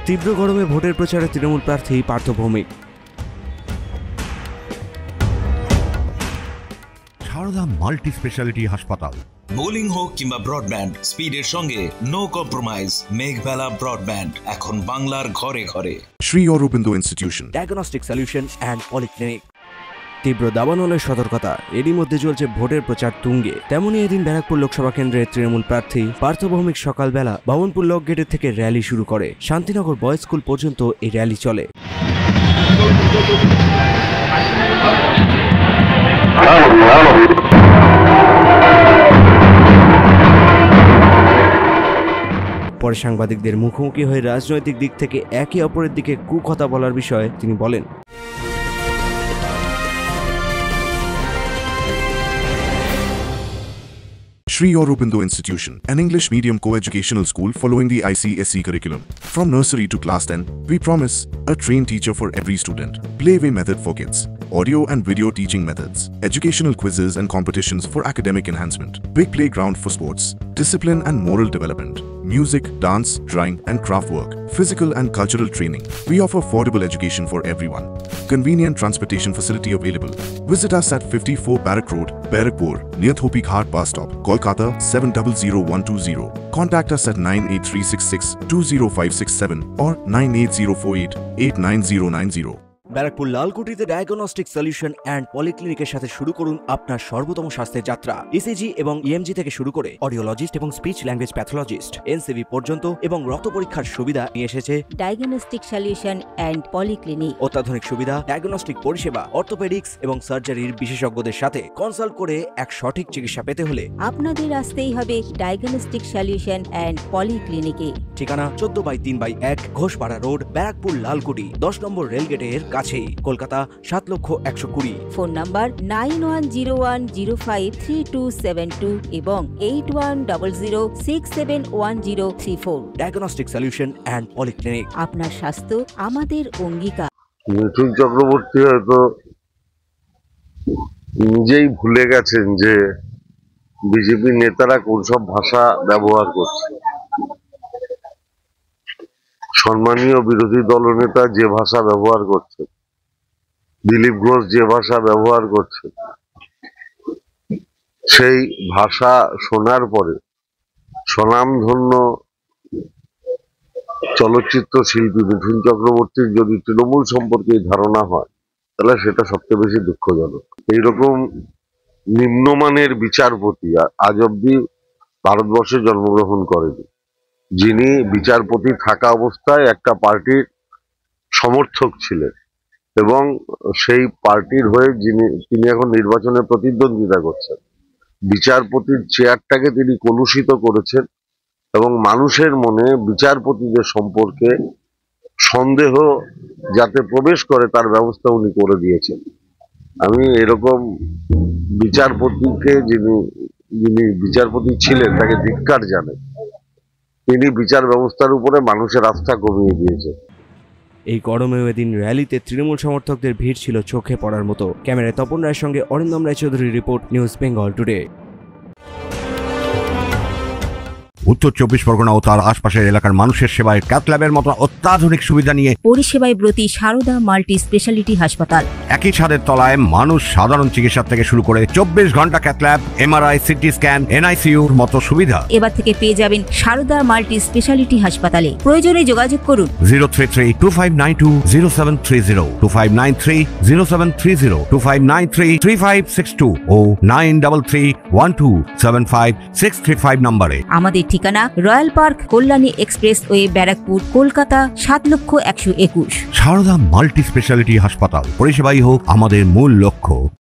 তীব্র গরমে ভোটের প্রচারে তৃণমূল প্রার্থী পার্থ ভৌমিক। সারদা মাল্টি স্পেশালিটি হাসপাতাল। বোলিং হোক কিংবা ব্রডব্যান্ড, স্পিডের সঙ্গে নো কম্প্রোমাইজ। মেঘবেলা ব্রডব্যান্ড এখন বাংলার ঘরে ঘরে। Shri Aurobindo institution, diagnostic solution and polyclinic. তীব্র দাবানলের সতর্কতা, এরই মধ্যে চলছে ভোটের প্রচার তুঙ্গে। তেমনই এদিন ব্যারাকপুর লোকসভা কেন্দ্রের তৃণমূল প্রার্থী পার্থ ভৌমিক সকালবেলা বামনপুর লক গেটের থেকে র্যালি শুরু করে। শান্তিনগর বয়েজ স্কুল পর্যন্ত এই র্যালি চলে। পরে সাংবাদিকদের মুখোমুখি হয়ে রাজনৈতিক দিক থেকে একে অপরের দিকে কুকথা বলার বিষয়ে তিনি বলেন, Shri Aurobindo Institution, an English medium co-educational school following the ICSE curriculum. From nursery to class 10, we promise a trained teacher for every student, playway method for kids, audio and video teaching methods, educational quizzes and competitions for academic enhancement, big playground for sports, discipline and moral development, music, dance, drawing and craft work, physical and cultural training. We offer affordable education for everyone. Convenient transportation facility available. Visit us at 54 Barrack Road, Barrackpur, near Thopi Ghat bus stop, Kolkata 700120. Contact us at 98366 20567 or 98048 89090. Barrackpore লালকুটিতে diagnostic solution and পলিক্লিনিকের সাথে শুরু করুন আপনার সর্বোত্তম স্বাস্থ্যের যাত্রা। ECG এবং ইএমজি থেকে শুরু করে অডিওলজিস্ট এবং স্পিচ ল্যাঙ্গুয়েজ প্যাথোলজিস্ট, এনসিভি পর্যন্ত এবং রক্ত পরীক্ষার সুবিধা নিয়ে এসেছে ডায়াগনস্টিক সলিউশন অ্যান্ড পলিক্লিনিক। অত্যাধুনিক সুবিধা, ডায়াগনস্টিক পরিষেবা, অর্থোপেডিক্স এবং সার্জারির বিশেষজ্ঞদের সাথে কনসাল্ট করে এক সঠিক চিকিৎসা পেতে হলে আপনাদের আসতেই হবে ডায়াগনস্টিক সলিউশন অ্যান্ড পলিক্লিনিকে। ঠিকানা 14/3/1 ঘোষপাড়া রোড, ব্যারাকপুর লালকুটি, 10 নম্বর রেলগেটের কাছেই, কলকাতা 7,20,020। ফোন নাম্বার 9101053272 এবং 8100671034। Diagnostic solution and polyclinic. আপনার স্বাস্থ্য আমাদের অঙ্গীকার। মিঠুন চক্রবর্তী হয়তো নিজেই ভুলে গেছেন যে বিজেপি নেতারা কোন সব ভাষা ব্যবহার করছে। সম্মানীয় বিরোধী দলনেতা যে ভাষা ব্যবহার করছে, দিলীপ ঘোষ যে ভাষা ব্যবহার করছে, সেই ভাষা শোনার পরে স্বনামধন্য চলচ্চিত্র শিল্পী মিঠুন চক্রবর্তীর যদি তৃণমূল সম্পর্কে ধারণা হয়, তাহলে সেটা সবচেয়ে বেশি দুঃখজনক। এইরকম নিম্নমানের বিচারপতি আজ অব্দি ভারতবর্ষে জন্মগ্রহণ করেনি, যিনি বিচারপতি থাকা অবস্থায় একটা পার্টির সমর্থক ছিলেন এবং সেই পার্টির হয়ে তিনি এখন নির্বাচনে প্রতিদ্বন্দ্বিতা করছেন। বিচারপতির চেয়ারটাকে তিনি কলুষিত করেছেন এবং মানুষের মনে বিচারপতিদের সম্পর্কে সন্দেহ যাতে প্রবেশ করে তার ব্যবস্থা উনি করে দিয়েছেন। আমি এরকম বিচারপতিকে, যিনি বিচারপতি ছিলেন, তাকে ধিক্কার জানাই। তিনি বিচার ব্যবস্থার উপরে মানুষের আস্থা কমিয়ে দিয়েছেন। এই গরমেও এদিন র্যালিতে তৃণমূল সমর্থকদের ভিড় ছিল চোখে পড়ার মতো। ক্যামেরায় তপন রায়ের সঙ্গে অরিন্দম রায়চৌধুরীর রিপোর্ট, নিউজ বেঙ্গল টুডে। উত্তর 24 পরগনা ও তার আশপাশের এলাকার মানুষের সেবায় ক্যাথ ল্যাবের মতো অত্যাধুনিক সুবিধা নিয়ে পরিষেবায় ব্রতী সারদা মাল্টি স্পেশালিটি হাসপাতাল। একই ছাদের তলায় মানুষ সাধারণ চিকিৎসা থেকে শুরু করে 24 ঘন্টা cath lab, MRI, CT scan, এনআইসিইউর মতো সুবিধা এবার থেকে পেয়ে যাবেন সারদা মাল্টি স্পেশালিটি হাসপাতালে। প্রয়োজনে যোগাযোগ করুন 033-2592-0730, 2593-0730, 2593-3562 ও 9331275635 নম্বরে। আমাদের ঠিকানা Royal Park, Kalyani expressway, Barrackpore, Kolkata 7,01,21। Sarada multi speciality হাসপাতাল, পরিষেবাই হোক আমাদের মূল লক্ষ্য।